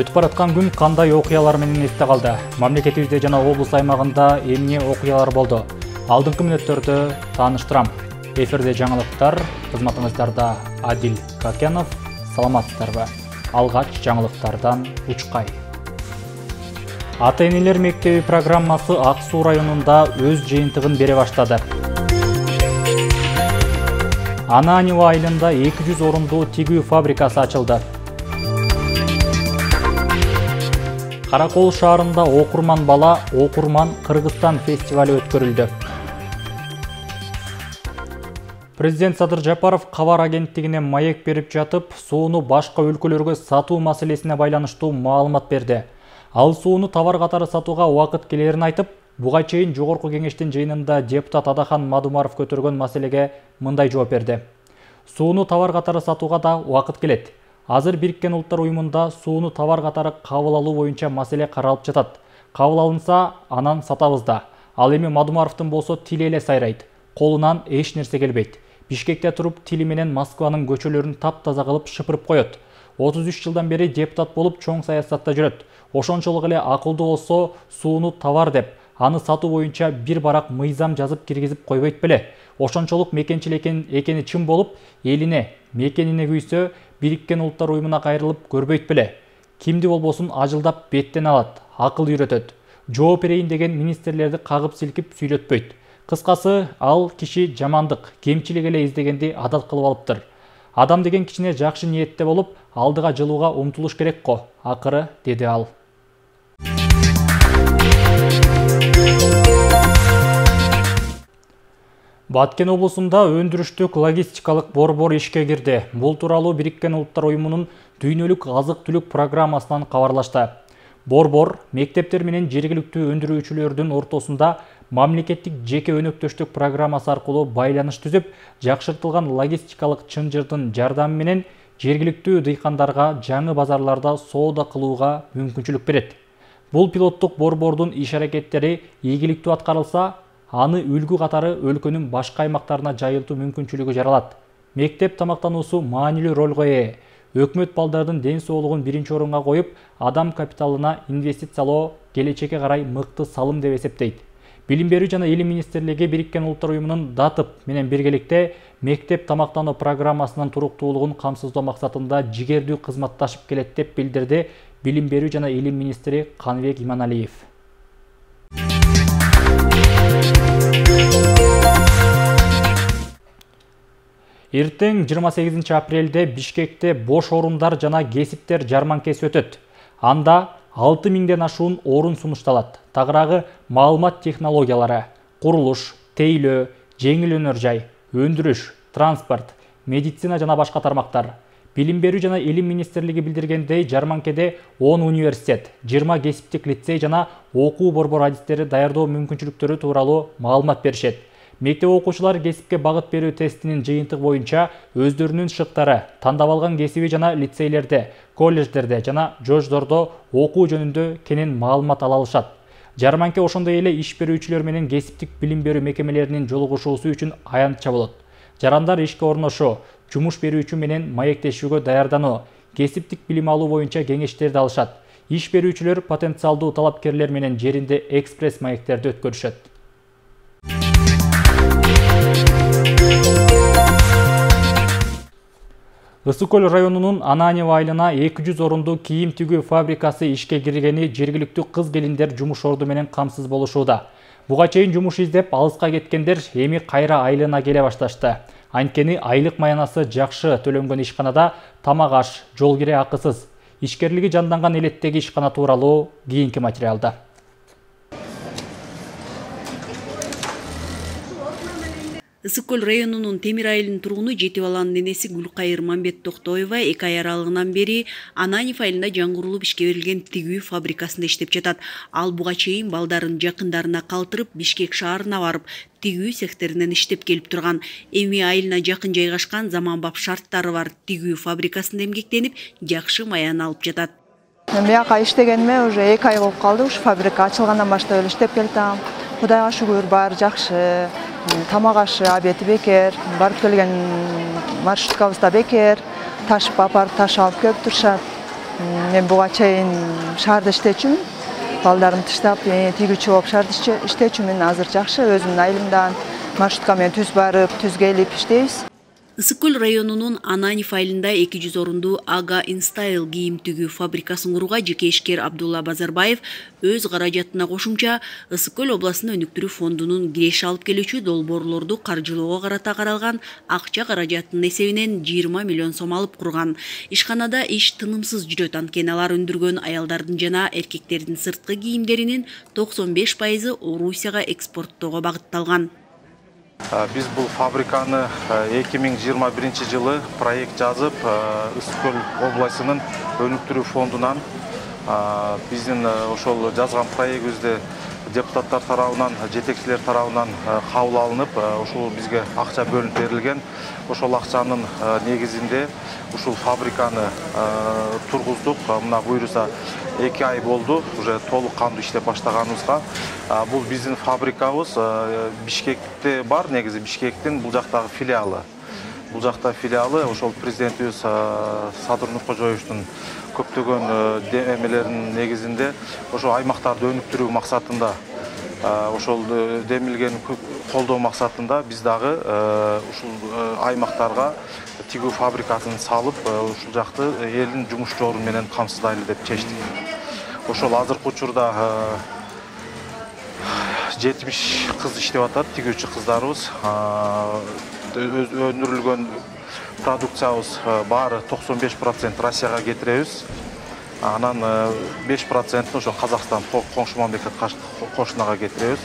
Өтүп бараткан күн кандай окуялар менен эсте калды? Мамлекетибизде жана облус аймагында эмне окуялар болду? Алдыңкы мүнөттөрдө тааныштырам. Эфирде жаңылыктар, кызматыңыздарда Адил Какенов. Саламатсыздарбы? Алгач жаңылыктардан Учкай. Ата-энелер мектеби программасы Ак Суу районунда өз жыйынтыгын бере баштады. Ананьево айылында 200 орундуу тигүү фабрикасы ачылды. Каракол шаарында Окурман бала Окурман Кыргызстан фестивалі өткөрүлдү. Президент Садыр Жапаров кабар агенттигине маек берип жатып, сууну башка өлкөлөргө сатуу маселесине байланыштуу маалымат берди. Ал сууну товар катары сатууга убакыт келерин айтып, буга чейин жогорку кеңештин жыйынында депутат Адахан Мадумаров көтөргөн маселеге мындай жооп берди. Сууну товар катары сатууга да убакыт келет. Азыр Бириккен Улуттар уюмунда сууну товар катары кабыл алуу боюнча маселе каралып жатат. Кабыл алынса, анан сатабыз да. Ал эми Мадумаровдун болсо тили эле сайрайт. Колунан эч нерсе келбейт. Бишкекте туруп тили менен Москванын көчөлөрүн таптаза кылып шыпырып коет. 33 жылдан бери депутат болуп чоң саясатта жүрөт. Ошончолук эле акылдуу болсо сууну товар деп, аны сатуу боюнча бир барак мыйзам жазып киргизип койбойт беле. Ошончолук мекенчил экени чын болуп, элине, мекенине күйсө, Бириккен Улуттар уюмуна кайрылып көрбөйт беле. Кимди болбосун ажылдап беттен алат, акыл үйрөтөт. Жооп берейин деген министрлерди кагып силкип сүйлөтпөйт. Кыскасы, ал киши жамандык, кемчилик эле издегенди адат кылып алыптыр. Адам деген кичине жакшы ниетте болуп, алдыга жылууга умтулуш керек го, акыры, деди ал. Баткен облусунда өндүрүштүк логистикалык борбор ишке кирди. Бул тууралуу Бириккен Улуттар уюмунун дүйнөлүк азык-түлүк программасынан кабарлашты. Борбор мектептер менен жергиликтүү өндүрүүчүлөрдүн ортосунда мамлекеттик жеке өнөктөштүк программасы аркылуу байланыш түзүп, жакшыртылган логистикалык чынжырдын жардамы менен жергиликтүү дыйкандарга жаңы базарларда соода кылууга мүмкүнчүлүк берет. Бул пилоттук борбордун иш-аракеттери ийгиликтүү аткарылса, аны үлгү катары өлкөнүн башка аймактарына жайылтуу мүмкүнчүлүгү жаралат. Мектеп тамактануусу маанилүү ролго ээ. Өкмөт балдардын ден соолугун биринчи орунга коюп, адам капиталына инвестициялоо келечекке карай мыкты салым деп эсептейт. Билим берүү жана илим министрлиги Бириккен Улуттар уюмунун ДАТып менен биргеликте мектеп тамактануу программасынын туруктуулугун камсыздоо максатында жигердүү кызматташып келет деп билдирди Билим берүү жана илим министри Каныбек Иманалиев. Эртең 28 апрелде Бишкекте бош орундар жана кесиптер жарманкеси өтөт. Анда 6000ден ашуун орун сунушталат. Тагыраагы маалымат технологиялары, курулуш, тейлөө, жеңил өнөр жай, өндүрүш, транспорт, медицина жана башка тармактар. Билим берүү жана илим министрлиги билдиргендей, жарманкеде 10 университет, 20 кесиптик лицей жана окуу борбор адистери даярдоо мүмкүнчүлүктөрү тууралуу маалымат беришет. Мектеп окуучулар кесипке багыт берүү тестинин жыйынтыгы боюнча өздөрүнүн шыктары, тандап алган кесиби жана лицейлерде, колледждерде жана жождордо окуу жөнүндө кенен маалымат ала алышат. Жарманке ошондой эле иш берүүчүлөр менен кесиптик билим берүү мекемелеринин жолугушуусу үчүн аянтча болот. Жарандар ишке орношуу, жумуш берүүчү менен маектешүүгө даярдануу, кесиптик билим алуу боюнча кеңештерди алышат. Иш берүүчүлөр потенциалдуу талапкерлер менен жеринде экспресс маектерди өткөрүшөт. Ысык Көл районунун Ананьево айылына 200 орундуу кийим тигүү фабрикасы ишке киргени жергиликтүү кыз-келиндер жумуш орду менен камсыз болушууда. Буга чейин жумуш издеп алыска кеткендер эми кайра айылына келе башташты. Анткени айлык маянасы жакшы төлөнгөн ишканада тамак аш, жол кире акысыз. Ишкерлиги жанданган элеттеги ишкана тууралуу кийинки материалда. Ысык Көл районунун Темир айылынын тургуну 7 баланын ненеси Гүлкайыр Мамбет Токтоева 2 ай аралыгынан бери Ананьев айылында жаңгырулуп ишке берилген тигүү фабрикасында иштеп жатат. Ал буга чейин балдарын жакындарына калтырып Бишкек шаарына барып, тигүү цехтеринен иштеп келип турган. Эми айылына жакын жайгашкан заманбап шарттары бар тигүү фабрикасында эмгектенип, жакшы маяны алып жатат. Мен бияка иштегениме уже 2 ай болуп калды. Ушу фабрика ачылгандан баштап эле иштеп келатам. Кудайга шүгүр, баары жакшы. Тамак ашы абети бекер, барып келген маршруткабыз да бекер. Ташып апарып таш алып келип турушат. Мен буга чейин шаарда иштечүмүн. Балдарымды таштап, тигүүчү болуп шаарда иштечүмүн. Азыр жакшы, өзүмдүн айылымдан маршрутка менен түз барып, түз келип иштейбиз. Ысык-Көл районунун Ананев айылында 200 орундуу Ага Инстайл кийим тигүү фабрикасын курууга жеке ишкер Абдулла Базарбаев өз каражатына кошумча Ысык-Көл областын өнүктүрүү фондунун киреш алып келүүчү долбоорлорду каржылоого карата каралган акча каражатынын эсебинен 20 миллион сом алып курган. Ишканада иш тынымсыз жүрөт, анткени алар өндүргөн аялдардын жана эркектердин сырткы кийимдеринин 95% Орусияга экспорттоого багытталган. Biz bu fabrikаны 2021 жылы проект жазып, Ысык-Көл областынын өнүктүрүү фондунан биздин ошол жазган проектибизде депутаттар тарабынан, жетекчилер тарабынан кабыл алынып, ошол бизге акча бөлүнүп берилген. Ошол акчанын негизинде ушул фабриканы тургуздук. Мына буюрса 2 ай болду, уже толук кандуу иштеп баштаганыбызга. Бул биздин фабрикабыз Бишкекте бар, негизи Бишкектин бул жактагы филиалы. Бул жакта филиалы ошол президентибиз Садыр Нуркожоевичтин көптөгөн демелеринин негизинде ошол аймактарды өнүктүрүү максатында, ошол демилген колдоо максатында биз дагы ушул аймактарга тигүү фабрикасын салып, ушул жакты элдин жумушчу орун менен камсыздайлы деп чечтик. Ошол азыркы учурда 70 кыз иштеп атат, тигүүчү кыздарыбыз. Өндүрүлгөн продукциябыз баары 95% Россияга кетиребиз. Анан 5% ошо Казакстан коңшу мамлекет кошунага кетиребиз.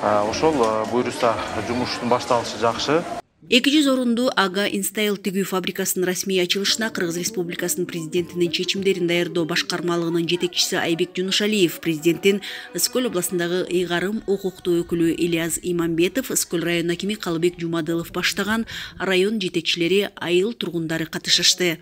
Ошол буюрса жумуштун башталышы жакшы. 200 орундуу Ага Инстайл тигүү фабрикасынын расмий ачылышына Кыргыз Республикасынын президентинин чечимдерин даярдоо башкармалыгынын жетекчиси Айбек Жунушалиев, президенттин Ысык-Көл областындагы ыйгарым укуктуу өкүлү Ильяз Иманбетов, Ысык-Көл район акими Калыбек Жумадылов баштаган район жетекчилери, айыл тургундары катышышты.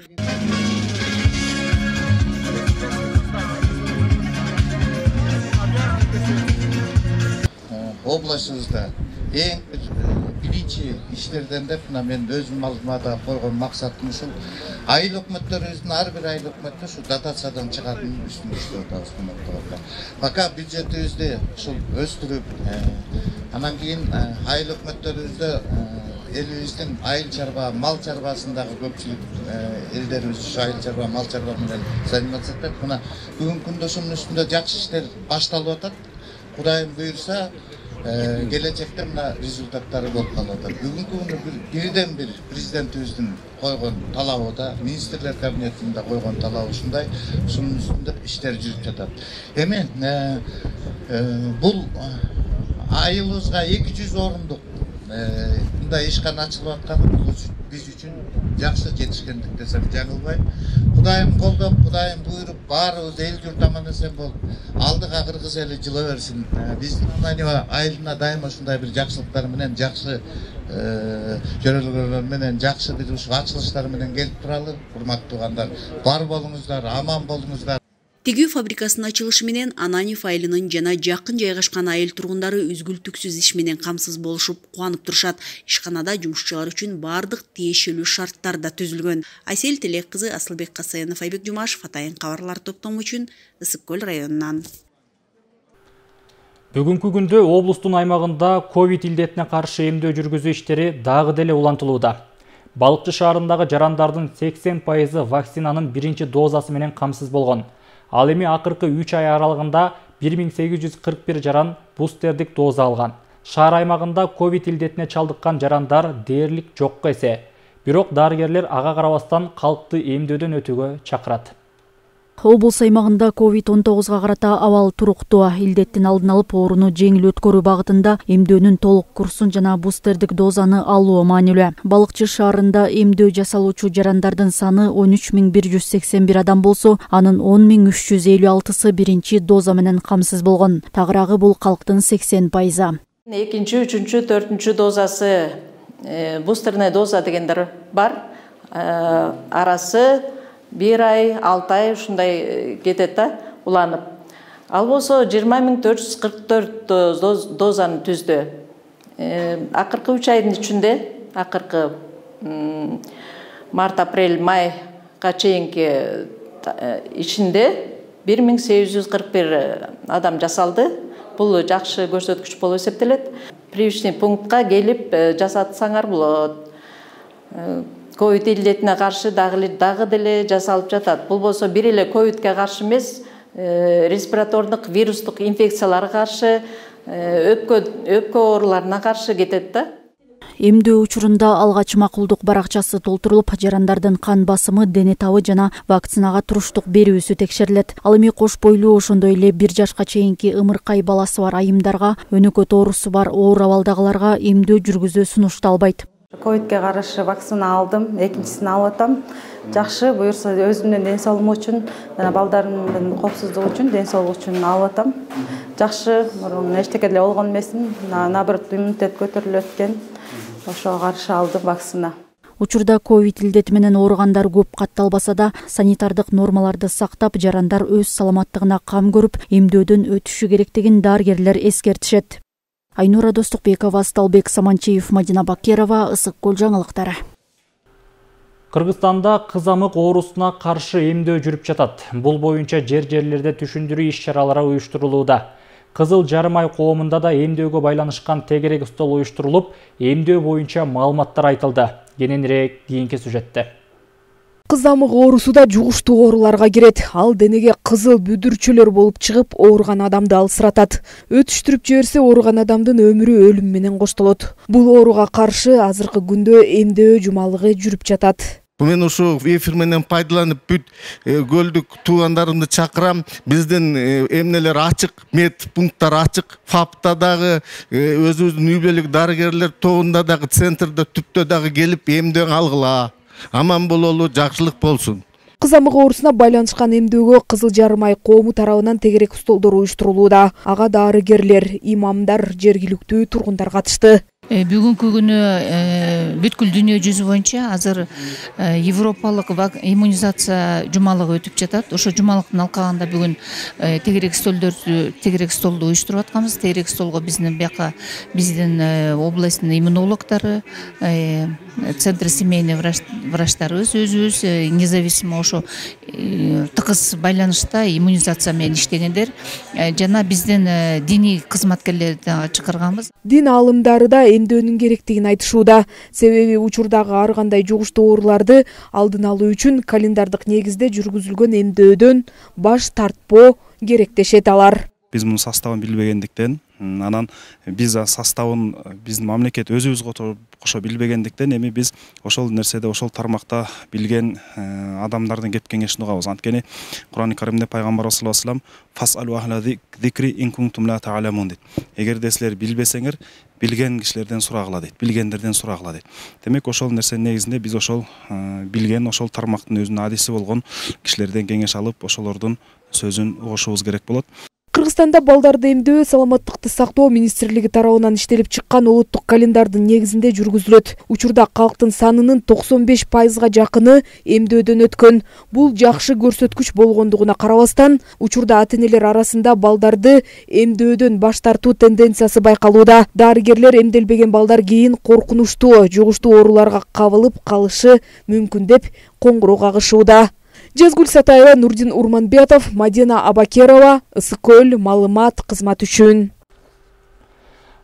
Областыбызда эң биринчи иштерден деп мен өзүм алдыма да койгон максатым ушул айыл өкмөттөрүбүздүн ар бир айыл өкмөтү ушу дотациядан чыгаатын үстүндө иштеп атабыз. Пока бюджетибизди ушул өстүрүп, анан кийин айыл өкмөттөрүбүздө элибиздин айыл чарба, мал чарбасындагы көпчүлүк элдерибиз ушу айыл чарба, мал чарба менен заниматься этет. Мына бүгүнкү күндө ушунун үстүндө жакшы иштер башталып атат. Кудайым буйрса, келечекте мына результаттары болуп калып атат. Бүгүнкү күндө бирден бир президентибиздин койгон талабы да, министрлер кабинетинде койгон талабы ушундай, ушунун үстүндө иштер жүрүп жатат. Эми бул айылыбызга 200 орундук мындай ишкана ачылып атканы биз үчүн жакшы жетишкендик десем жаңылбайм. Кудайым колдоп, Кудайым буйруп, баарыбыз эл журт аман эсен болуп, алдыга кыргыз эли жыла берсин. Биздин Ананев айылына дайыма ушундай бир жакшылыктар менен, жакшы жөрөлгөлөр менен, жакшы бир ушул ачылыштар менен келип туралы. Урматтуу туугандар, бар болуңуздар, аман болуңуздар. Тигүү фабрикасынын ачылышы менен Ананев айылынын жана жакын жайгашкан айыл тургундары үзгүлтүксүз иш менен камсыз болушуп, кубанып турушат. Ишканада жумушчулар үчүн бардык тиешелүү шарттар да түзүлгөн. Айсел Телек кызы, Асылбек Касенов, Айбек Жумашев, Атайын кабарлар топтому үчүн Ысык-Көл районунан. Бүгүнкү күндө облустун аймагында ковид илдетине каршы эмдөө жүргүзүү иштери дагы деле улантылууда. Балыкчы шаарындагы жарандардын 80% вакцинанын биринчи дозасы менен камсыз болгон. Ал эми акыркы 3 ай аралыгында 1841 жаран бустердик доза алган. Шаар аймагында ковид илдетине чалдыккан жарандар дээрлик жокко эсе. Бирок дарыгерлер ага карабастан калкты эмдөөдөн өтүүгө чакырат. Облус аймагында COVID-19 карата абал туруктуу. Илдеттин алдын алып ооруну жеңил өткөрүү багытында эмдөөнүн толук курсун жана бустердик дозаны алуу маанилүү. Балыкчы шаарында эмдөө жасалуучу жарандардын саны 13181 адам болсо, анын 10356сы биринчи доза менен камсыз болгон. Тагыраагы бул калктын 80%. Экинчи, үчүнчү, төртүнчү дозасы, бустерный доза дегендер бар. Арасы 1 ай, 6 ай ушундай кетет да, уланып. Ал болсо 20444 дозаны түздү. Акыркы 3 айдын ичинде, акыркы март, апрель, майга чейинки ичинде 1841 адам жасалды. Бул жакшы көрсөткүч болуп эсептелет. Прививочный пунктка келип жасатсаңар болот. Ковид илдетине каршы дагы деле жасалып жатат. Бул болсо бир эле ковидке каршы эмес, респиратордук вирустук инфекцияларга каршы, өпкө ооруларына каршы кетет да. Эмдөө учурунда алгач макулдук баракчасы толтурулуп, жарандардын кан басымы, дене табы жана вакцинага туруштук берүүсү текшерилет. Ал эми кош бойлуу, ошондой эле 1 жашка чейинки ымыркай баласы бар айымдарга, өнөкөт оорусу бар оор абалдагыларга эмдөө жүргүзүү сунушталбайт. Ковидке каршы вакцина алдым, экинчисин алып атам. Жакшы, буюрса өзүмдүн ден соолугум үчүн, жана балдарымдын коопсуздугу үчүн, ден соолугу үчүн алып атам. Жакшы, мурун эчтеке деле болгон эмесмин, наоборот иммунитет көтөрүлөт экен. Ошого каршы алдым вакцина. Учурда ковид илдети менен ооругандар көп катталбаса да, санитардык нормаларды сактап, жарандар өз саламаттыгына кам көрүп, эмдөөдөн өтүшү керектигин дарыгерлер эскертишет. Айнура Достукбекова, Сталбек Саманчиев, Мадина Бакерова, Ысык Көл жаңылыктары. Кыргызстанда кызамык оорусуна каршы эмдөө жүрүп жатат. Бул боюнча жерлерде түшүндүрүү иш-чаралары уюштурулууда. Кызыл жарым ай коомунда да эмдөөгө байланышкан тегерек стол уюштурулуп, эмдөө боюнча маалыматтар айтылды. Кененирээк кийинки сюжетте. Кызамык оорусу да жугуштуу ооруларга кирет. Ал денеге кызыл бүдүрчөлөр болуп чыгып, ооруган адамды алсыратат. Өтүштүрүп жиберсе, ооруган адамдын өмүрү өлүм менен коштолот. Бул ооруга каршы азыркы күндө эмдөө жумалыгы жүрүп жатат. Мен ушу эфир менен пайдаланып бүт көлдүк туугандарымды чакырам. Биздин эмнелер ачык, медпункттар ачык. ФАПта дагы өзүбүздүн үй бүлөлүк дарыгерлер тобунда дагы центрде түптө дагы келип эмдөө алгыла. Аман бололу, жакшылык болсун. Кызамык оорусуна байланышкан эмдөөгө Кызыл жарым ай коому тарабынан тегерек столдор уюштурулууда. Ага дарыгерлер, имамдар, жергиликтүү тургундар катышты. Бүгүнкү күнү бүткүл дүйнө жүзү боюнча азыр европалык иммунизация жумалыгы өтүп жатат. Ошо жумалыктын алкагында бүгүн тегерек столду уюштуруп атканбыз. Тегерек столго биздин областьтын иммунологдору, центр семейный врачтарыбыз өзүбүз независимо ошо тыгыз байланышта иммунизация менен иштегендер, жана биздин диний кызматкерлерди чакырганбыз. Дин аалымдары да эмдөөнүн керектигин айтышууда. Себеби учурдагы ар кандай жугуштуу ооруларды алдын алуу үчүн календардык негизде жүргүзүлгөн эмдөөдөн баш тартпоо керектешет алар. Биз мунун составын билбегендиктен, анан биз составын биздин мамлекет өзүбүз кошо билбегендиктен эми биз ошол нерседе, ошол тармакта билген адамдардын кеп кеңешин угабыз. Анткени Кур'ан-ы Каримде пайгамбарыбыз саллаллаху алейхи ва саллям фасалу ахла зикри ин кунтум ла та'ламун дейт. Эгерде силер билбесеңер, билген кишилерден сурагыла дейт, билгендерден сурагыла дейт. Демек ошол нерсенин негизинде биз ошол билген, ошол тармактын өзүнүн адиси болгон кишилерден кеңеш алып, ошолордун сөзүн угушубуз керек болот. Кыргызстанда балдарды эмдөө саламаттыкты сактоо министрлиги тарабынан иштелип чыккан улуттук календардын негизинде жүргүзүлөт. Учурда калктын санынын 95%га жакыны эмдөөдөн өткөн. Бул жакшы көрсөткүч болгондугуна карабастан, учурда ата-энелер арасында балдарды эмдөөдөн баш тартуу тенденциясы байкалууда. Дарыгерлер эмделбеген балдар кийин коркунучтуу жугуштуу ооруларга кабылып калышы мүмкүн деп коңгуроо кагышууда. Жезгүл Сатаева, Нурдин Урманбетов, Мадина Абакерова, Ысык Көл маалымат кызмат үчүн.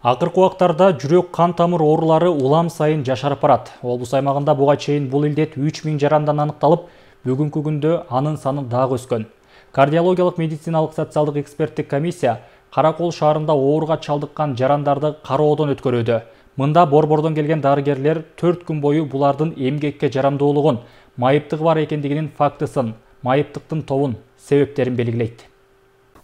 Акыркы убактарда жүрөк кан тамыр оорулары улам сайын жашарып барат. Облус аймагында буга чейин бул илдет 3000 жарандан аныкталып, бүгүнкү күндө анын саны дагы өскөн. Кардиологиялык медициналык социалдык эксперттик комиссия Каракол шаарында ооруга чалдыккан жарандарды кароодон өткөрүүдө. Мында борбордон келген дарыгерлер 4 күн бою булардын эмгекке жарамдуулугун, майыптыгы бар экендигинин фактысын, майыптыктын тобун, себептерин белгилейт.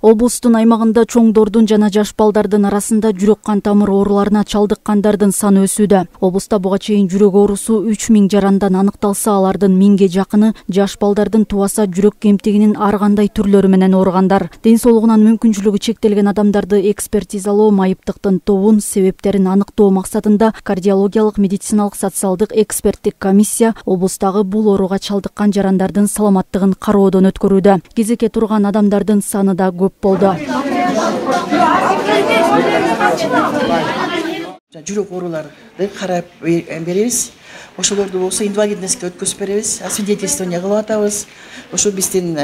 Облустун аймагында чоңдордун жана жаш балдардын арасында жүрөк кан тамыр ооруларына чалдыккандардын саны өсүүдө. Облуста буга чейин жүрөк оорусу 3000 жарандан аныкталса, алардын 1000ге жакыны жаш балдардын тубаса жүрөк кемтигинин ар кандай түрлөрү менен ооругандар. Ден соолугунан мүмкүнчүлүгү чектелген адамдарды экспертизалоо, майыптыктын тобун, себептерин аныктоо максатында кардиологиялык медициналык социалдык эксперттик комиссия облустагы бул ооруга чалдыккан жарандардын саламаттыгын кароодон өткөрүүдө. Кезекке турган адамдардын саны да көп болду. Жүрөк ооруларды карап беребиз. Ошолорду болсо инвалидностька өткөзүп беребиз, освидетельствование кылып атабыз. Ошо биздин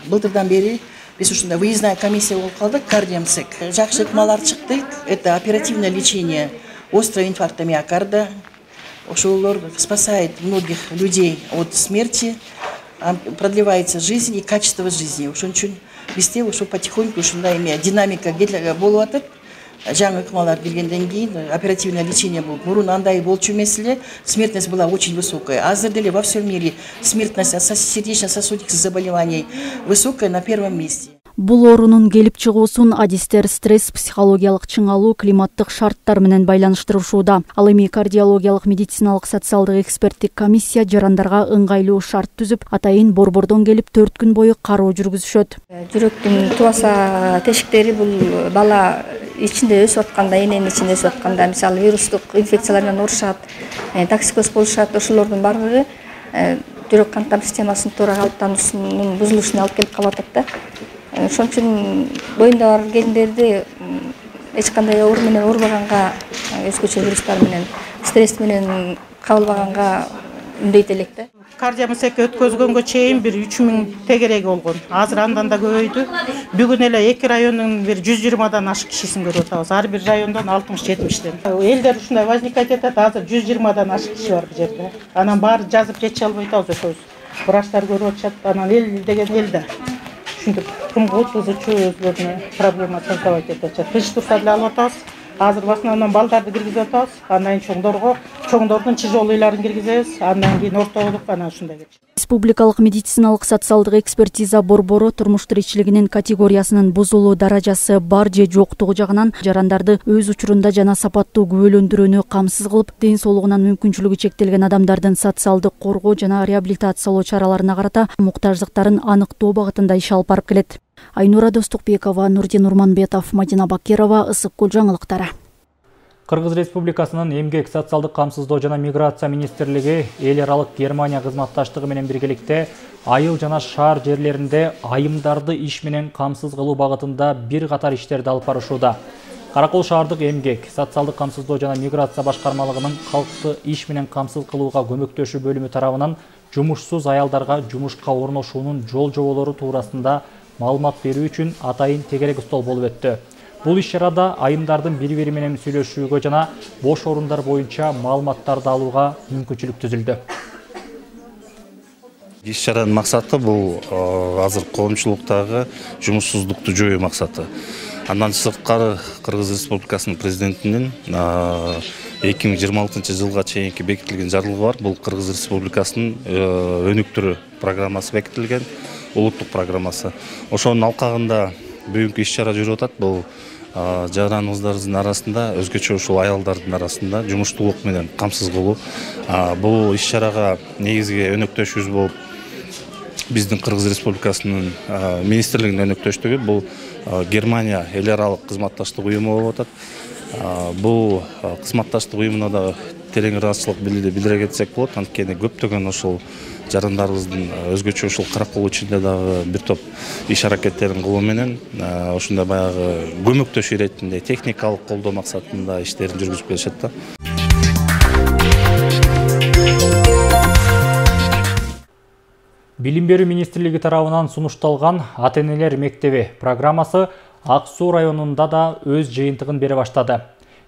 былтырдан бери биз ушундай выездная комиссия болуп калдык, кардиомсек. Жакшы ыкмалар чыкты. Это оперативное лечение острого инфаркта миокарда. Ошолор спасает многих людей от смерти, продлевается жизнь и качество жизни. Ошон үчүн бизде ошо потихоньку ушундай динамика болуп атат. Жаңы ыкмалар келгенден кийин оперативное лечение болуп, мурун андай болчу эмес эле, смертность была очень высокая. Азыр деле во всем мире смертность от сердечно-сосудистых заболеваний высокая, на первом месте. Бул оорунун келип чыгуусун адистер стресс, психологиялык чыңалуу, климаттык шарттар менен байланыштырышууда. Ал эми кардиологиялык, медициналык, социалдык эксперттик комиссия жарандарга ыңгайлуу шарт түзүп, атайын борбордон келип 4 күн бою кароо жүргүзүшөт. Жүрөктүн тубаса тешиктери бул бала ичинде өсүп атканда, эненин ичинде өсүп атканда, мисалы вирустук инфекциялар менен урушат, токсикоз болушат, ошолордун баардыгы жүрөк кан тамыр системасынын туура калыптануусунун бузулушуна алып келип калып атат да. Ошон үчүн боюнда бар гендерди эч кандай оор менен оорубаганга, өзгөчө вирустар менен, стресс менен кабылбаганга үндөйт элек да. Кардиомсекке өткөзгөнгө чейин бир 3000 тегереги болгон. Азыр андан да көбөйдү. Бүгүн эле 2 райондун бир 120дан ашык кишисин көрүп атабыз. Ар бир райондон 60-70ден. Элдер ушундай возникать этет, азыр 120дан ашык киши бар бул жерде. Анан баары жазып жетише албай атабыз ошол. Врачтар көрүп атышат, анан эл деген элде. Ушинтип кымга отузучу өзлөрүнө проблема создавать этип атышат. Тынч турса деле алып атабыз. Азыр в основном балдарды киргизип атабыз. Андан кийин чоңдордун тяжелыйларын киргизебиз. Андан кийин ортолук анан ушундай кетет. Республикалык медициналык социалдык экспертиза борбору турмуш тиричилигинин категориясынын бузулуу даражасы бар же жоктугу жагынан жарандарды өз учурунда жана сапаттуу күбөлөндүрүүнү камсыз кылып, ден соолугунан мүмкүнчүлүгү чектелген адамдардын социалдык коргоо жана реабилитациялоо чараларына карата муктаждыктарын аныктоо багытында иш алып барып келет. Айнура Достукбекова, Нурдин Урманбетов, Мадина Бакирова, Ысык Көл жаңылыктары. Кыргыз Республикасынын эмгек, социалдык камсыздоо жана миграция министрлиги эл аралык Германия кызматташтыгы менен биргеликте айыл жана шаар жерлеринде айымдарды иш менен камсыз кылуу багытында бир катар иштерди алып барышууда. Каракол шаардык эмгек, социалдык камсыздоо жана миграция башкармалыгынын калкты иш менен камсыз кылууга көмөктөшүү бөлүмү тарабынан жумушсуз аялдарга жумушка орношуунун жол жоболору туурасында маалымат берүү үчүн атайын тегерек стол болуп өттү. Бул иш-чарада айымдардын бири-бири менен сүйлөшүүгө жана бош орундар боюнча маалыматтарды алууга мүмкүнчүлүк түзүлдү. Иш-чаранын максаты бул азыр коомчулуктагы жумушсуздукту жоюу максаты. Андан сырткары Кыргыз Республикасынын президентинин 2026 жылга чейинки бекитилген жарлыгы бар. Бул Кыргыз Республикасынын өнүктүрүү программасы бекитилген, улуттук программасы. Ошонун алкагында бүгүнкү иш-чара жүрүп атат. Бул жараныбыздардын арасында, өзгөчө ушул аялдардын арасында жумуштуулук менен камсыз кылуу. Бул иш-чарага негизги өнөктөшүбүз болуп биздин Кыргыз Республикасынын министрлигинин өнөктөштүгү бул Германия эл аралык кызматташтык уюму болуп атат. Бул кызматташтык уюмуна да терең ыраазычылык билдире кетсек болот. Анткени көптөгөн ушул жарандарыбыздын өзгөчө ушул Каракол ичинде дагы бир топ иш-аракеттерин кылуу менен ушундай баягы көмөктөшүү иретинде техникалык колдоо максатында иштерин жүргүзүп келишет да. Билим берүү министрлиги тарабынан сунушталган ата-энелер мектеби программасы Ак Суу районунда да өз жыйынтыгын бере баштады.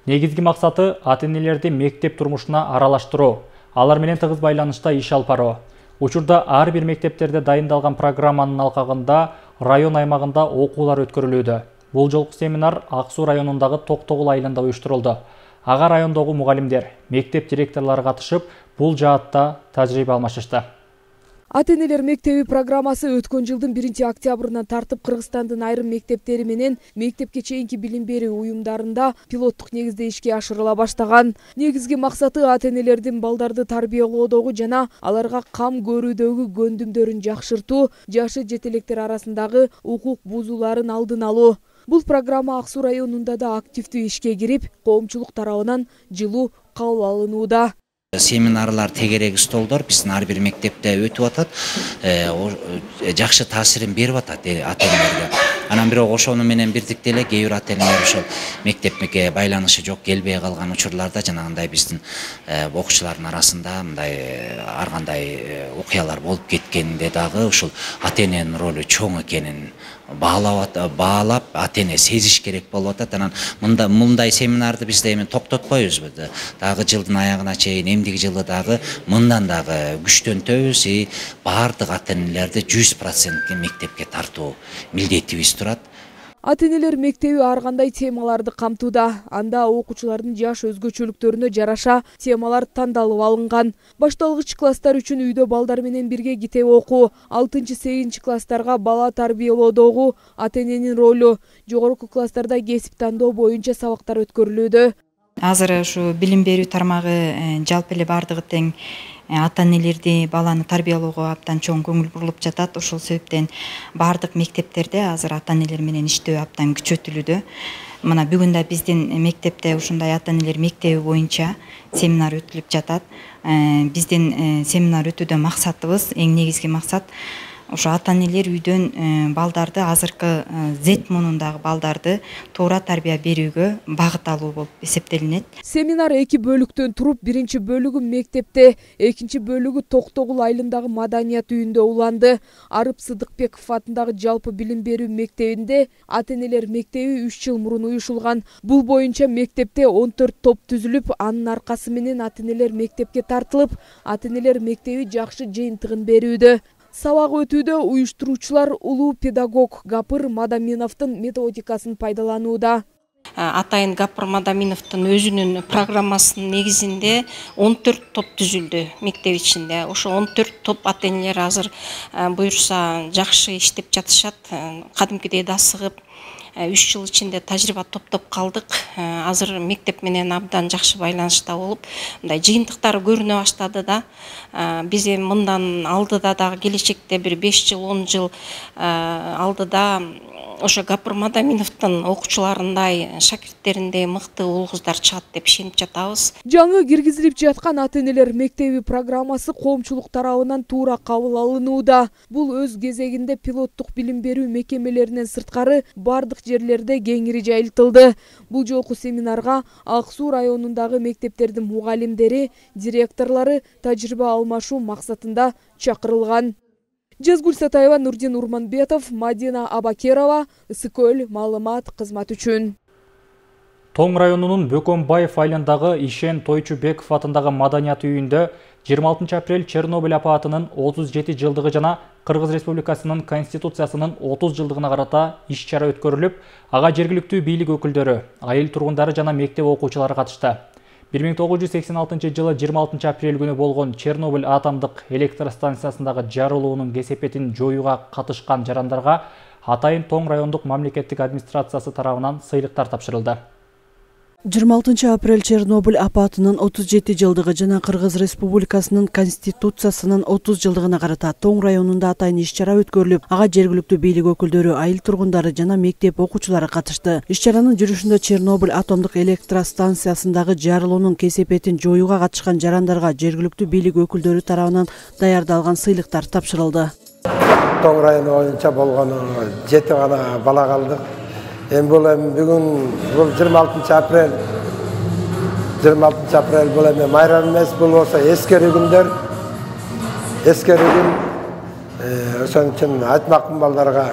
Негизги максаты ата-энелерди мектеп турмушуна аралаштыруу, алар менен тыгыз байланышта иш алып баруу. Учурда ар бир мектептерде дайындалган программанын алкагында район аймагында окуулар өткөрүлүүдө. Бул жолку семинар Ак Суу районундагы Токтогул айылында уюштурулду. Ага райондогу мугалимдер, мектеп директорлору катышып, бул жаатта тажрыйба алмашышты. Ата-энелер мектеби программасы өткөн жылдын 1-октябрынан тартып Кыргызстандын айрым мектептери менен мектепке чейинки билим берүү уюмдарында пилоттук негизде ишке ашырыла баштаган. Негизги максаты ата-энелердин балдарды тарбиялоодогу жана аларга кам көрүүдөгү көндүмдөрүн жакшыртуу, жашы жетелектер арасындагы укук бузууларын алдын алуу. Бул программа Ак Суу районунда да активдүү ишке кирип, коомчулук тарабынан жылуу кабыл алынууда. Семинарлар, тегерек столдор биздин ар бир мектепте өтүп атат. Жакшы таасирин берип атат ата-энелерге. Анан бирок ошону менен бирдикте эле кээ бир ата-энелер ошол мектепке байланышы жок, келбей калган учурларда жанагындай биздин окуучулардын арасында мындай ар кандай окуялар болуп кеткенинде дагы ушул ата-эненин ролу чоң экенин баалап ата-эне сезиш керек болуп атат. Анан мындай семинарды биз эми токтотпойбуз. Дагы жылдын аягына чейин эмдиги жылы дагы мындан дагы күчтөнтөбүз. Баардык ата-энелерди 100% мектепке тартуу милдетибиз турат. Ата-энелер мектеби ар кандай темаларды камтууда. Анда окуучулардын жаш өзгөчөлүктөрүнө жараша темалар тандалып алынган. Башталгыч класстар үчүн үйдө балдар менен бирге китеп окуу, 6-8 класстарга бала тарбиялоодогу ата-эненин ролу, жогорку класстарда кесип тандоо боюнча сабактар өткөрүлүүдө. Азыр ушу билим берүү тармагы жалпы эле бардыгы тең ата-энелерди баланы тарбиялоого абдан чоң көңүл бурулуп жатат. Ошол себептен бардык мектептерде азыр ата-энелер менен иштөө абдан күчөтүлүүдө. Мына бүгүн да биздин мектепте ушундай ата-энелер мектеби боюнча семинар өтүлүп жатат. Биздин семинар өтүүдө максатыбыз, эң негизги максат ошо ата-энелер үйдөн балдарды, азыркы Z муунундагы балдарды туура тарбия берүүгө багыт алуу болуп эсептелинет. Семинар 2 бөлүктөн туруп, биринчи бөлүгү мектепте, экинчи бөлүгү Токтогул айылындагы маданият үйүндө уланды. Арып Сыдыкбеков атындагы жалпы билим берүү мектебинде ата-энелер мектеби 3 жыл мурун уюшулган. Бул боюнча мектепте 14 топ түзүлүп, анын аркасы менен ата-энелер мектепке тартылып, ата-энелер мектеби жакшы жыйынтыгын берүүдө. Сабак өтүүдө уюштуруучулар улуу педагог Гапыр Мадаминовдун методикасын пайдаланууда. Атайын Гапыр Мадаминовдун өзүнүн программасынын негизинде 14 топ түзүлдү мектеп ичинде. Ошо 14 топ ата-энелер азыр буюрса жакшы иштеп жатышат. Кадимкидей дасыгып 3 жыл ичинде тажрыйба топтоп калдык. Азыр мектеп менен абдан жакшы байланышта болуп, мындай жыйынтыктары көрүнө баштады да. Биз эми мындан алдыда дагы келечекте бир 5 жыл, 10 жыл алдыда ошо Гапыр Мадаминовдун окуучуларындай, шакирттериндей мыкты уул кыздар чыгат деп ишенип жатабыз. Жаңы киргизилип жаткан ата-энелер мектеби программасы коомчулук тарабынан туура кабыл алынууда. Бул өз кезегинде пилоттук билим берүү мекемелеринен сырткары бардык жерлерде кеңири жайылтылды. Бул жолку семинарга Ак Суу районундагы мектептердин мугалимдери, директорлору тажрыйба алмашуу максатында чакырылган. Жазгүл Сатаева, Нурдин Урманбетов, Мадина Абакерова, Ысыкөл маалымат кызмат үчүн. Тоң районунун Бөкөнбаев айылындагы Ишен Тойчубеков атындагы маданият үйүндө 26 апрель Чернобыль апаатынын 37 жылдыгы жана Кыргыз Республикасынын Конституциясынын 30 жылдыгына карата иш-чара өткөрүлүп, ага жергиликтүү бийлик өкүлдөрү, айыл тургундары жана мектеп окуучулары катышты. 1986 жылы 26 апрель күнү болгон Чернобыль атомдук электростанциясындагы жарылуунун кесепетин жоюуга катышкан жарандарга Атайын Тоң райондук мамлекеттик администрациясы тарабынан сыйлыктар тапшырылды. 26 апрель Чернобыль апатынын 37 жылдыгы жана Кыргыз Республикасынын Конституциясынын 30 жылдыгына карата Тоң районунда атайын иш-чара өткөрүлүп, ага жергиликтүү бийлик өкүлдөрү, айыл тургундары жана мектеп окуучулары катышты. Иш-чаранын жүрүшүндө Чернобыль атомдук электростанциясындагы жарылуунун кесепетин жоюуга катышкан жарандарга жергиликтүү бийлик өкүлдөрү тарабынан даярдалган сыйлыктар тапшырылды. Тоң району боюнча болгону 7 гана бала калдык. Бүгүн бул 26 апрель. 26 апрель бул эми майрам эмес, бул болсо эскерүү күндөр. Эскерүү күн. Ошон үчүн айтмакмын балдарга,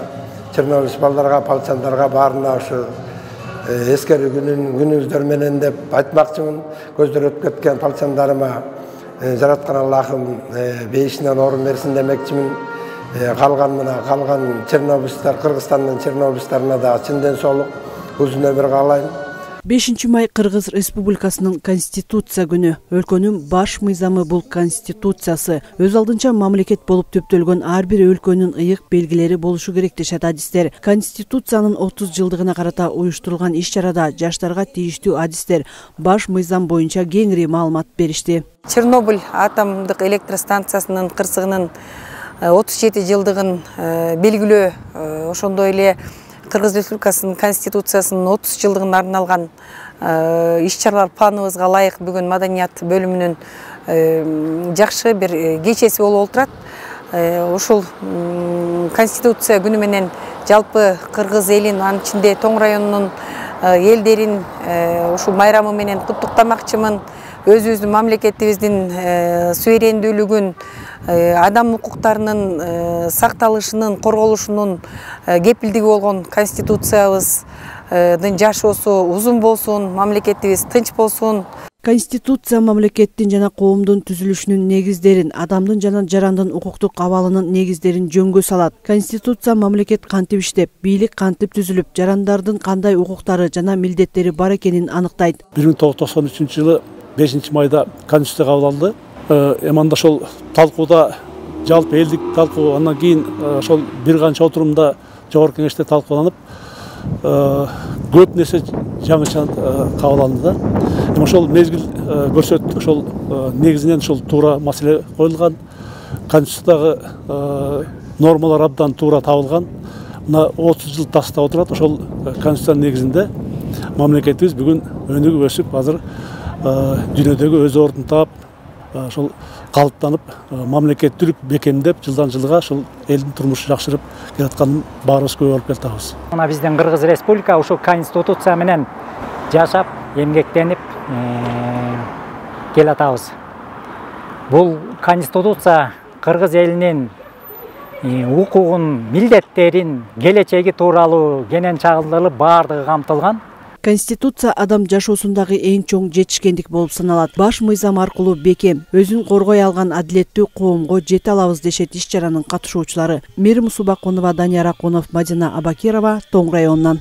чернобыль балдарга, палчандарга баарына ошо эскерүү күнүңүздөр менен деп айтмакчымын. Көздөр өтүп кеткен палчандарыма жараткан Аллахым бейишинен орун берсин демекчимин. Калган чернобыльдер, Кыргызстандын чернобыльдерине да чынден соолук, узун өмүр каалайм. 5 май Кыргыз Республикасынын Конституция күнү. Өлкөнүн баш мыйзамы бул Конституциясы. Өз алдынча мамлекет болуп төптөлгөн ар бир өлкөнүн ыйык белгилери болушу керек дешет адистер. Конституциянын 30 жылдыгына карата уюштурулган иш-чарада жаштарга тийиштүү адистер баш мыйзам боюнча кеңири маалымат беришти. Чернобыль атомдук электростанциясынын кырсыгынын 37 жылдыгын белгилөө, ошондой эле Кыргыз Республикасынын Конституциясынын 30 жылдыгына арналган иш-чаралар планыбызга ылайык бүгүн маданият бөлүмүнүн жакшы бир кечеси болуп отурат. Ушул Конституция күнү менен жалпы кыргыз элин, анын ичинде Тоң районунун элдерин ушул майрамы менен куттуктамакчымын. Өзүбүздүн мамлекетибиздин суверендүүлүгүн, адам укуктарынын сакталышынын, корголушунун кепилдиги болгон Конституциябыздын жашоосу узун болсун, мамлекетибиз тынч болсун. Конституция мамлекеттин жана коомдун түзүлүшүнүн негиздерин, адамдын жана жарандын укуктук абалынын негиздерин жөнгө салат. Конституция мамлекет кантип иштеп, бийлик кантип түзүлүп, жарандардын кандай укуктары жана милдеттери бар экенин аныктайт. 1993 жылы 5 майда Конституция кабыл алынды. Эманда ошол талкууда, жалпы элдик талкуу, андан кийин ошол бир канча отурумда жогорку кеңеште талкууланып, көп нерсе жаңыча кабыл алынды да. Ошол мезгил көрсөттү, ошол негизинен ошол туура маселе коюлган, Конституциядагы нормалар абдан туура табылган. Мына 30 жыл тастап отурат, ошол Конституциянын негизинде мамлекетибиз бүгүн өнүгүп өсүп, азыр дүйнөдөгү өз ордун таап, ошол калыптанып, мамлекеттүүлүк бекемдеп, жылдан жылга ошол элдин турмушу жакшырып келатканын баарыбыз күбө болуп келатабыз. Мына биздин Кыргыз Республика ушул Конституция менен жашап, эмгектенип келатабыз. Бул Конституция кыргыз элинин укугун, милдеттерин, келечеги тууралуу кенен чагылдырылып баардыгы камтылган. Конституция адам жашоосундагы эң чоң жетишкендик болуп саналат. Баш мыйзам аркылуу бекем, өзүн коргой алган адилеттүү коомго жете алабыз дешет иш чаранын катышуучулары. Мээрим Субаконова, Данияр Акунов, Мадина Абакирова, Тоң районунан.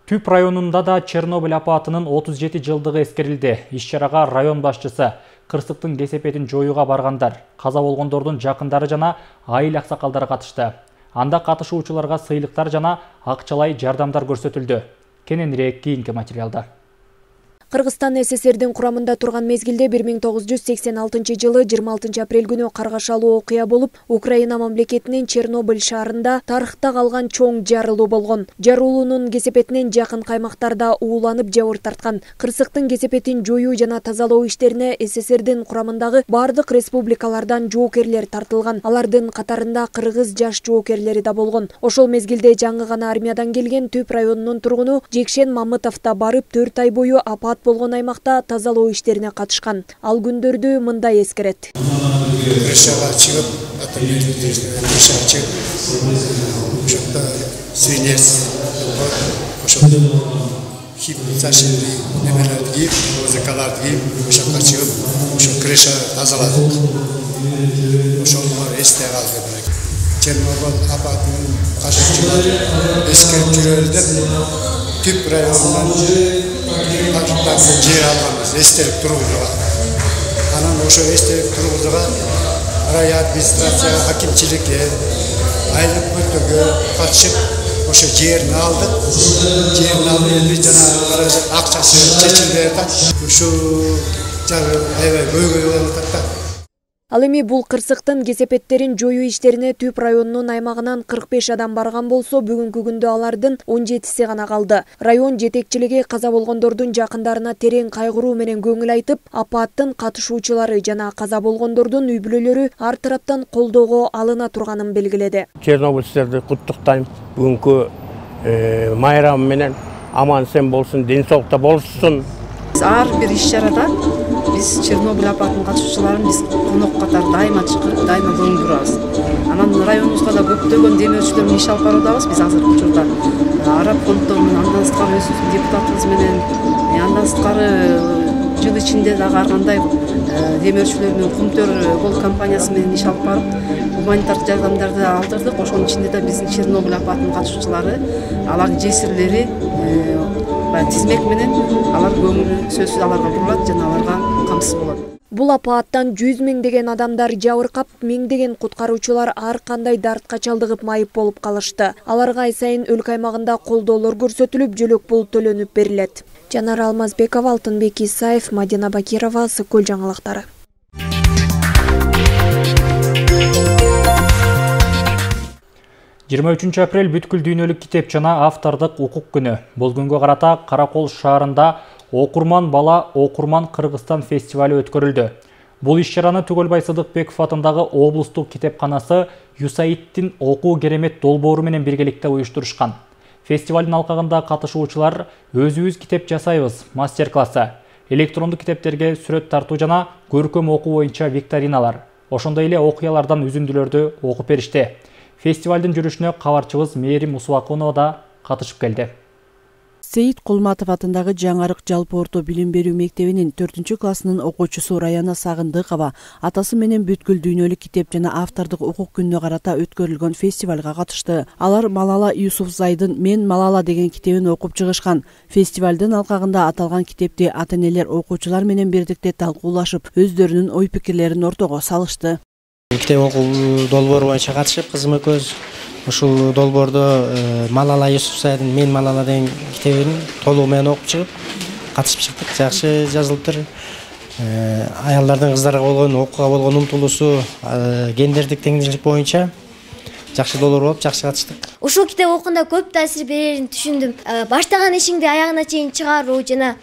Түп районунда да Чернобыль апатынын 37 жылдыгы эскерилди. Иш чарага район башчысы кырсыктын кесепетин жоюуга баргандар, каза болгондордун жакындары жана айыл аксакалдары катышты. Анда катышуучуларга сыйлыктар жана акчалай жардамдар көрсөтүлдү. Кененирээк кийинки материалда. Кыргызстан СССРдин курамында турган мезгилде 1986 жылы 26 апрель күнү каргашалуу окуя болуп, Украина мамлекетинин Чернобыль шаарында тарыхта калган чоң жарылуу болгон. Жарылуунун кесепетинен жакын каймактарда ууланып жабыр тарткан. Кырсыктын кесепетин жоюу жана тазалоо иштерине СССРдин курамындагы бардык республикалардан жоокерлер тартылган. Алардын катарында кыргыз жаш жоокерлери да болгон. Ошол мезгилде жаңы гана армиядан келген Түп районунун тургуну Жекшен Мамытов да барып 4 ай бою апат болгон аймакта тазалоо иштерине катышкан. Ал күндөрдү мындай эскерет. Крышага чыгып, крышага чыгып, ошондо свинец, ошондо химзащитный немелерди кийип, музыкаларды кийип, ошоко чыгып, ошо крыша тазаладык. Ошолор эсте калды. Чернобыль апатынын катышуучулары эскерип жүрөлү деп Түп районунан жер алганбыз, эстелик тургузууга. Анан ошо эстелик тургузууга рай администрацияга, хакимчиликке, айлык көтөгө катышып, ошо жерин алдык. Жерин алып эле жана акчасы чечилбей атат. Ушу жагы аябай көйгөй болуп атат да. Ал эми бул кырсыктын кесепеттерин жоюу иштерине Түп районунун аймагынан 45 адам барган болсо, бүгүнкү күндө алардын 17си гана калды. Район жетекчилиги каза болгондордун жакындарына терең кайгыруу менен көңүл айтып, апаттын катышуучулары жана каза болгондордун үй бүлөлөрү ар тараптан колдоого алына турганын белгиледи. Чернобыль сиздерди куттуктайм. Бүгүнкү майрам менен аман сен болсун, ден соолукта болушсун. Ар бир иш чарада биз Чернобыль апатынын катышуучуларын биз конок катары дайыма чакырып, дайыма көңүл бурабыз. Анан районубузга да көптөгөн демөөрчүлөр менен иш алып баруудабыз. Биз азыркы учурда араб фонддор менен, андан сырткары өзүбүздүн депутатыбыз менен, андан сырткары жыл ичинде дагы ар кандай демөөрчүлөр менен Кумтөр кол компаниясы менен иш алып барып, гуманитардык жардамдарды алдырдык. Ошонун ичинде да биздин Чернобыль апатынын катышуучулары, алардын жесирлери тизмек менен алар көңүлү сөзсүз аларга бурулат жана аларга камсыз болот. Бул апааттан 100 миңдеген адамдар жабыркап, миңдеген куткаруучулар ар кандай дартка чалдыгып майып болуп калышты. Аларга ай сайын өлкө аймагында колдоолор көрсөтүлүп, жөлөк пул төлөнүп берилет. Жанар Алмазбекова, Алтынбек Исаев, Мадина Бакирова, Сыкөл жаңылыктары. 23 апрель бүткүл дүйнөлүк китеп жана автордук укук күнү. Бул күнгө карата Каракол шаарында Окурман бала Окурман Кыргызстан фестивалы өткөрүлдү. Бул иш-чараны Түгөлбай Сыдыкбеков атындагы облустук китепканасы USAID-тин окуу керемет долбоору менен биргеликте уюштурушкан. Фестивалдын алкагында катышуучулар өзүбүз китеп жасайбыз мастер-классы, электрондук китептерге сүрөт тартуу жана көркөм окуу боюнча викториналар, ошондой эле окуялардан үзүндүлөрдү окуп беришти. Фестивалдын жүрүшүнө кабарчыбыз Мээрим Усубакунова да катышып келди. Сейит Кулматов атындагы Жаңарык жалпы орто билим берүү мектебинин 4-классынын окуучусу Раяна Сагындыкова атасы менен бүткүл дүйнөлүк китеп жана автордук укук күнүнө карата өткөрүлгөн фестивалга катышты. Алар Малала Юсуфзайдын «Мен Малала» деген китебин окуп чыгышкан. Фестивалдын алкагында аталган китепти ата-энелер окуучулар менен бирдикте талкуулашып, өздөрүнүн ой-пикирлерин ортого салышты. Китеп окуу долбоору боюнча катышып, кызым экөөбүз ушул долбоордо Малала Юсуфзайдын «Мен Малала» деген китебин толугу менен окуп чыгып, катышып чыктык. Жакшы жазылыптыр. Аялдардын кыздарга болгон окууга болгон умтулуусу, гендердик теңдиштик боюнча жакшы долбоор болуп, жакшы катыштык. Ушул китеп окуганда көп таасир берерин түшүндүм. Баштаган ишиңди аягына чейин чыгаруу жана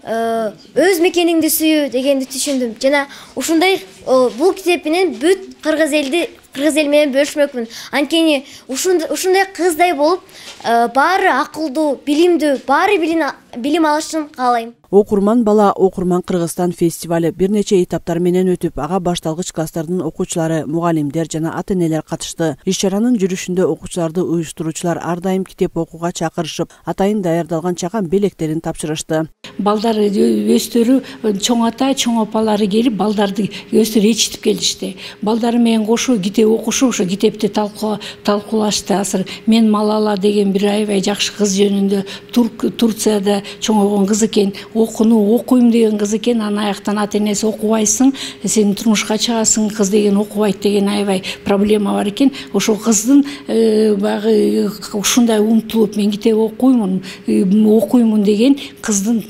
өз мекениңди сүйүү дегенди түшүндүм. Жана ушундай бул китеп менен бүт кыргыз эл менен бөлүшмөкмүн. Анткени ушундай кыздай болуп, баары акылдуу, билимдүү, баары билим алышын каалайм. Окурман бала Окурман Кыргызстан фестивалы бир нече этаптар менен өтүп, ага башталгыч класстардын окуучулары, мугалимдер жана ата-энелер катышты. Иш-чаранын жүрүшүндө окуучуларды уюштуруучулар ар дайым китеп окууга чакырышып, атайын даярдалган чакан белектерин тапшырышты. Балдар өстөрү чоң ата, чоң апалары келип, балдарды өстөрү ичитип келишти. Балдары менен кошо китеп окушу, ошо китепти талкуулашты. Азыр «Мен Малала» деген бир аябай жакшы кыз жөнүндө Турцияда чоңойгон кыз экен. Окуйм деген кыз экен, анан аяктан ата-энеси окубайсың, сен турмушка чыгасың, кыз деген окубайт деген аябай проблема бар экен. Ошол кыздын баягы ушундай умтулуп, мен китеп окуймун деген кыздын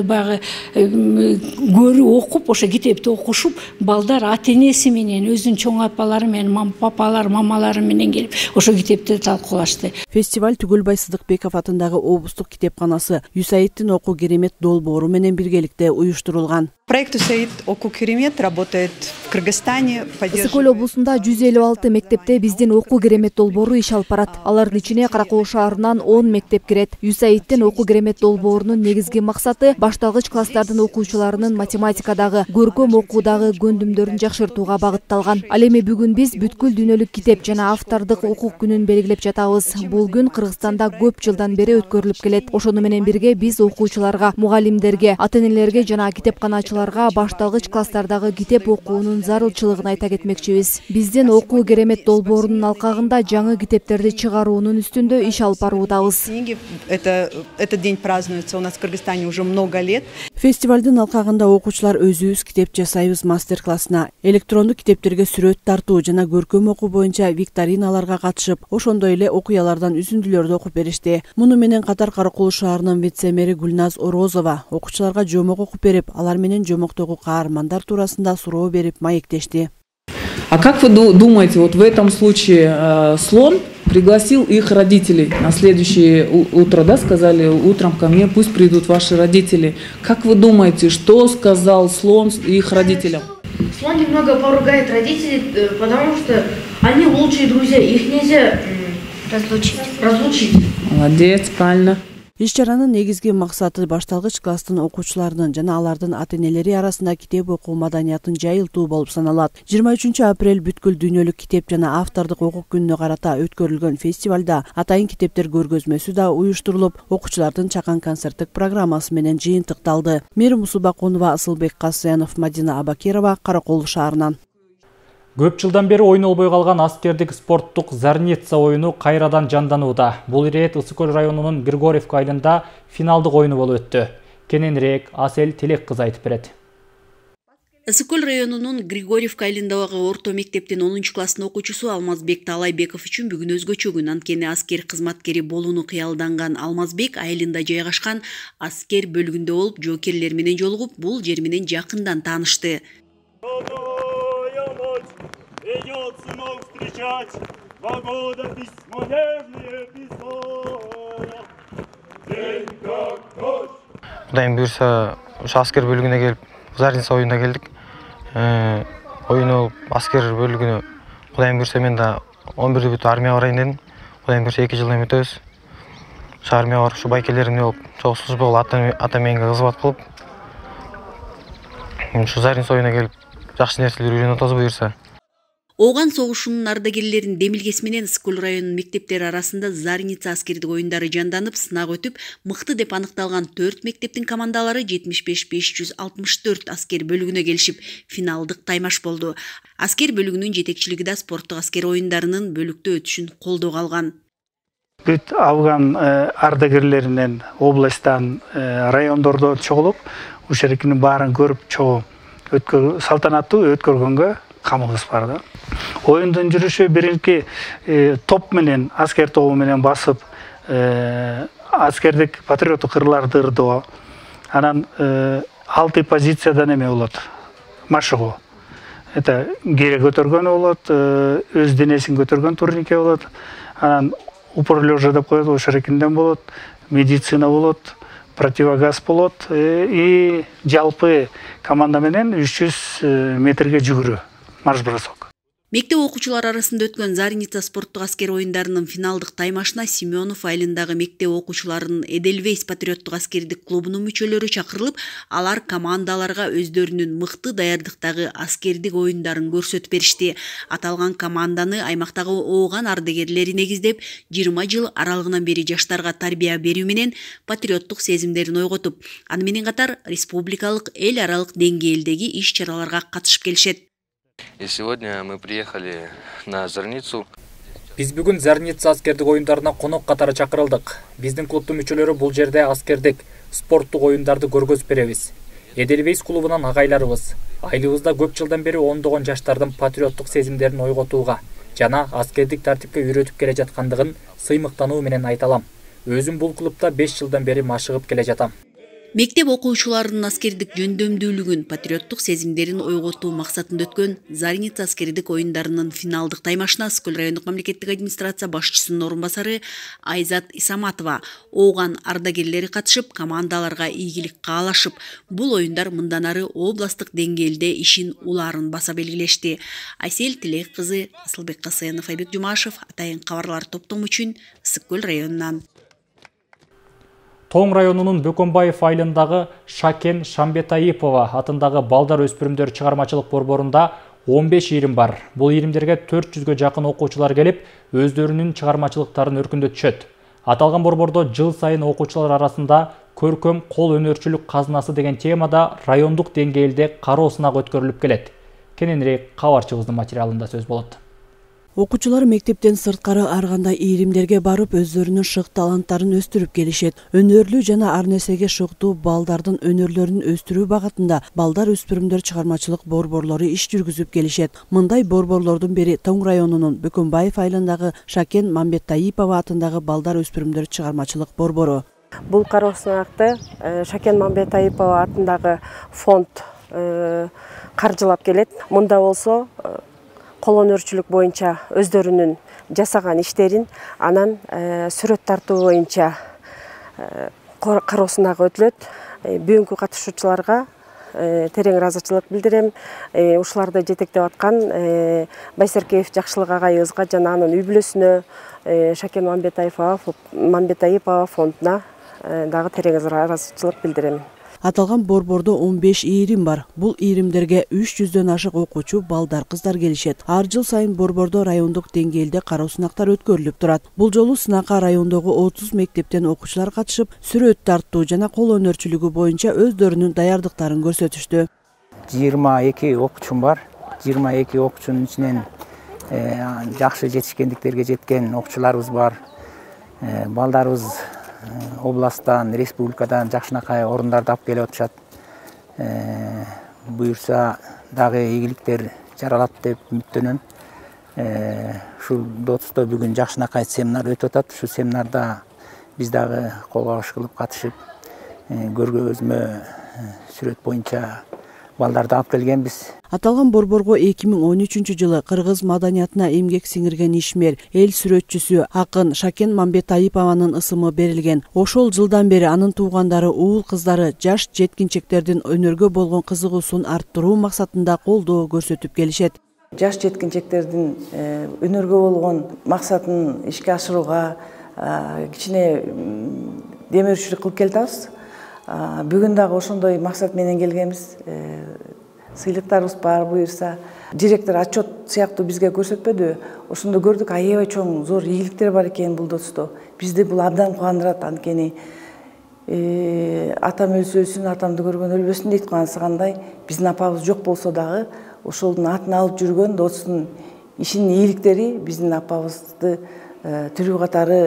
баягы көрүп окуп, ошо китепти окушуп, балдар ата-энеси менен, өзүнүн чоң апалары менен, папалары, мамалары менен келип, ошо китепти талкуулашты. Фестиваль Түгөлбай Сыдыкбеков атындагы облустук китепканасы USAID-тин окуу керемет долбоору менен биргеликте уюштурулган. Проект USAID «Окуу керемет» работает в Кыргызстане. Ысык-Көл облусунда 156 мектепте биздин окуу керемет долбоору иш алып барат. Алардын ичине Каракол шаарынан 10 мектеп кирет. USAID-тин окуу керемет долбоорунун негизги максаты башталгыч класстардын окуучуларынын математикадагы, көркөм окуудагы көндүмдөрүн жакшыртууга багытталган. Ал эми бүгүн биз бүткүл дүйнөлүк китеп жана автордук укук күнүн белгилеп жатабыз. Бул күн Кыргызстанда көп жылдан бери өткөрүлүп келет. Ошону менен бирге биз окуучуларга, мугалимдерге, ата-энелерге жана китепканачыларга башталгыч класстардагы китеп окуунун зарылчылыгын айта кетмекчибиз. Биздин окуу керемет долбоорунун алкагында жаңы китептерди чыгаруунун үстүндө иш алып баруудабыз. Этот день празднуется у нас в Кыргызстане уже много лет. Фестивалдын алкагында окуучулар өзүбүз китеп жасайбыз мастер-классына, электрондук китептерге сүрөт тартуу жана көркөм окуу боюнча викториналарга катышып, ошондой эле окуялардан үзүндүлөрдү окуп беришти. Муну менен катар Каракол шаарынын вице-мэри Гүлназ Орозова окуучуларга жомок окуп берип, алар менен жомоктогу каармандар туурасында суроо берип маектешти. А как вы думаете, вот в этом случае слон пригласил их родителей на следующее утро, да, сказали, утром ко мне пусть придут ваши родители. Как вы думаете, что сказал слон их родителям? Слон немного поругает родителей, потому что они лучшие друзья, их нельзя разлучить. Молодец, правильно. Иш-чаранын негизги максаты башталгыч класстын окуучуларынын жана алардын ата-энелери арасында китеп окуу маданиятын жайылтуу болуп саналат. 23 апрель бүткүл дүйнөлүк китеп жана автордук укук күнүнө карата өткөрүлгөн фестивалда атайын китептер көргөзмөсү да уюштурулуп, окуучулардын чакан концерттик программасы менен жыйынтыкталды. Мээрим Усубакунова, Асылбек Касыянов, Мадина Абакирова, Каракол шаарынан. Көп жылдан бери ойнолбой калган аскердик спорттук Зарница оюну кайрадан жанданууда. Бул ирет Ысык-Көл районунун Григорьевка айылында финалдык оюну болуп өттү. Кененирээк Асел Телек кызы айтып берет. Ысык-Көл районунун Григорьевка айылындагы орто мектептин 10-класстын окуучусу Алмазбек Талайбеков үчүн бүгүн өзгөчө күн. Анткени аскер кызматкери болууну кыялданган Алмазбек айылында жайгашкан аскер бөлүгүндө болуп, жоокерлер менен жолугуп, бул жер менен жакындан таанышты. Идет сынок встречать, 2 года письмо нежные писала. День как дождь. Кудайым буюрса, ушу аскер бөлүгүнө келип, Зарница оюнуна келдик. Oyun olup asker bölігіне Құдайым берсе мен де 11-де бүтіп армияға барайын дедім. Құдайым берсе 2 жылдан өтөбүз. Şu armiyaga барып, şu байкелерімде болып, чоң служба кылып, ата менге кызмат кылып, şu Зарница ойуна келип, жакшы нерселер үйрөнүп атабыз буюрса. Ооган согушунун ардагерлеринин демилгеси менен Ысыккөл районунун мектептери арасында Зарница аскердик оюндары жанданып, сынак өтүп, мыкты деп аныкталган 4 мектептин командалары 75-564 аскер бөлүгүнө келишип, финалдык таймаш болду. Аскер бөлүгүнүн жетекчилиги да спорттук аскер оюндарынын бөлүктүү өтүшүн колдоого алган. Бүт алган ардагерлеринен областтан райондордо чогулуп, ушерекинин баарын көрүп чогуу салтанаттуу өткөргөнгө камыбыз бар да. Оюндун жүрүшү биринки топ менен, аскер тобу менен басып, аскердик патриоттук кырларды ырдоо, анан 6 позициядан эме болот, машыгуу. Это кере көтөргөн болот, өз денесин көтөргөн турнике болот, анан упор лежа деп коет, ошерекинден болот, медицина болот, противогаз болот, и жалпы команда менен 300 метрге жүгүрүү. Марш-бросок. Мектеп окуучулар арасында өткөн Зарница спорттук аскер оюндарынын финалдык таймашына Семенов айылындагы мектеп окуучуларынын Эдельвейс патриоттук аскердик клубунун мүчөлөрү чакырылып, алар командаларга өздөрүнүн мыкты даярдыктагы аскердик оюндарын көрсөтүп беришти. Аталган команданы аймактагы ооган ардагерлери негиздеп, 20 жыл аралыгынан бери жаштарга тарбия берүү менен патриоттук сезимдерин ойготуп, аны менен катар республикалык, эл аралык деңгээлдеги иш-чараларга катышып келишет. И сегодня мы приехали на Зарницу. Биз бүгүн Зарница аскердик оюндарына конок катары чакырылдык. Биздин клубдун мүчөлөрү бул жерде аскердик, спорттук оюндарды көргөзүп беребиз. Эдельвейс клубунан агайларыбыз. Айылыбызда көп жылдан бери ондогон жаштардын патриоттук сезимдерин ойготууга жана аскердик тартипке үйрөтүп келе жаткандыгын сыймыктануу менен айта алам. Өзүм бул клубда 5 жылдан бери машыгып келе жатам. Мектеп окуучуларынын аскердик жөндөмдүүлүгүн, патриоттук сезимдерин ойготуу максатында өткөн Зарница аскердик оюндарынын финалдык таймашына Ысыккөл райондук мамлекеттик администрация башчысынын орун басары Айзат Исаматова ооган ардагерлери катышып, командаларга ийгилик каалашып, бул оюндар мындан ары областтык деңгээлде ишин улаарын баса белгилешти. Айсел Тилек кызы, Асылбек Касенов, Айбек Жумашев, Атайын кабарлар топтому үчүн Ысыккөл районунан. Тоң районунун Бөкөнбаев айылындагы Шакен Шамбетайипова атындагы балдар өспүрүмдөр чыгармачылык борборунда 15 ирим бар. Бул иримдерге 400гө жакын окуучулар келип, өздөрүнүн чыгармачылыктарын өркүндөтүшөт. Аталган борбордо жыл сайын окуучулар арасында көркөм кол өнөрчүлүк казынасы деген темада райондук деңгээлде кароо сынак өткөрүлүп келет. Кененирээк кабарчыбыздын материалында сөз болот. Окуучулар мектептен сырткары ар кандай иримдерге барып, өздөрүнүн шык таланттарын өстүрүп келишет. Өнөрлүү жана ар нерсеге шыктуу балдардын өнөрлөрүн өстүрүү багытында балдар өспүрүмдөр чыгармачылык борборлору иш жүргүзүп келишет. Мындай борборлордун бири Тоң районунун Бөкөнбаев айылындагы Шакен Мамбетайипова атындагы балдар өспүрүмдөр чыгармачылык борбору. Бул кароо сынакты Шакен Мамбетайипова атындагы фонд каржылап келет. Мында болсо кол өнөрчүлүк боюнча өздөрүнүн жасаган иштерин анан сүрөт тартуу боюнча кароо сынагы өтүлөт. Бүгүнкү катышуучуларга терең ыраазычылык билдирем. Ушуларды жетектеп аткан Байсеркеев Жакшылык агайыбызга жана анын үй бүлөсүнө Шакен Мамбетайипова фондуна дагы терең ыраазычылык билдирем. Аталган борбордо 15 ирим бар. Бул иримдерге 300дөн ашык окуучу балдар кыздар келишет. Ар жыл сайын борбордо райондук деңгээлде кароо сынактар өткөрүлүп турат. Бул жолу сынакка райондогу 30 мектептен окуучулар катышып, сүрөт тартуу жана кол өнөрчүлүгү боюнча өздөрүнүн даярдыктарын көрсөтүштү. 22 окуучум бар. 22 окуучунун ичинен жакшы жетишкендиктерге жеткен окуучуларыбыз бар. Балдарыбыз областтан, республикадан жакшынакай орундарды алып келип атышат. Буюрса дагы ийгиликтер жаралат деп үмүттөнөм. Ушул дотусто бүгүн жакшынакай семинар өтүп атат. Ушул семинарда биз дагы кол кабыш кылып катышып, көргөзмө сүрөт боюнча балдарды алып келгенбиз. Аталган борборго 2013 жылы кыргыз маданиятына эмгек сиңирген ишмер, эл сүрөтчүсү, акын Шакен Мамбетайипованын ысымы берилген. Ошол жылдан бери анын туугандары, уул кыздары жаш жеткинчектердин өнөргө болгон кызыгуусун арттыруу максатында колдоо көрсөтүп келишет. Жаш жеткинчектердин өнөргө болгон максатын ишке ашырууга кичине демеушүлүк кылып келатабыз. Бүгүн дагы ошондой максат менен келгенбиз. Сыйлыктарыбыз бар буюрса. Директор отчет сыяктуу бизге көрсөтпөдү. Ошондо көрдүк, аябай чоң, зор ийгиликтер бар экен бул досто. Бизди бул абдан кубандырат, анткени атам өлсө өлсүн, атамды көргөн өлбөсүн дейт кандай. Биздин апабыз жок болсо дагы, ошолдун атын алып жүргөн достун ишинин ийгиликтери биздин апабызды тирүү катары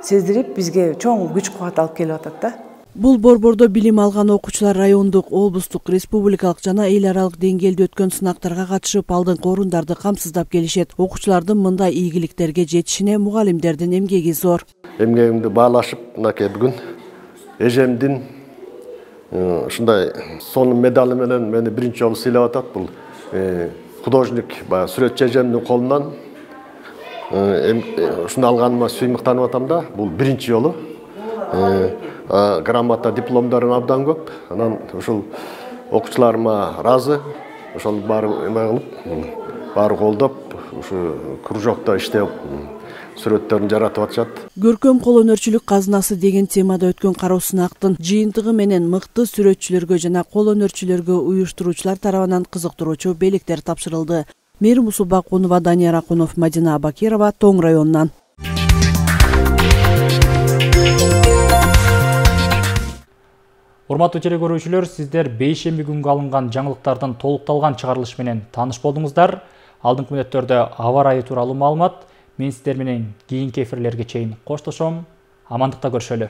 сездирип, бизге чоң күч кубат алып келип атат да. Бул борбордо билим алган окуучулар райондук, облустук, республикалык жана эл аралык деңгээлде өткөн сынактарга катышып, алдыңкы орундарды камсыздап келишет. Окуучулардын мындай ийгиликтерге жетишине мугалимдердин эмгеги зор. Эмгегимди баалашып, мынакей бүгүн эжемдин ушундай сонун медали менен мени биринчи жолу сыйлап атат. Бул художник, сүрөтчү эжемдин колунан ушуну алганыма сүймүктанып атам да. Бул биринчи жолу. Грамота, дипломдарын абдан көп. Анан ушул окуучуларыма разы. Ошол баары эме кылып, баары колдоп, ушу кружокто иштеп сүрөттөрүн жаратып атышат. Көркөм кол өнөрчүлүк казынасы деген темада өткөн кароо сынактын жыйынтыгы менен мыкты сүрөтчүлөргө жана кол өнөрчүлөргө уюштуруучулар тарабынан кызыктыруучу белектер тапшырылды. Мээрим Усубакунова, Данияр Акунов, Мадина Абакирова, Тоң районунан. Урматтуу телекөрүүчүлөр, сиздер бейшемби күнгө алынган жаңылыктардын толукталган чыгарылышы менен тааныш болдуңуздар. Алдыңкы мүнөттөрдө аба ырайы тууралуу маалымат. Мен сиздер менен кийинки эфирлерге чейин коштошом. Амандыкта көрүшөлү.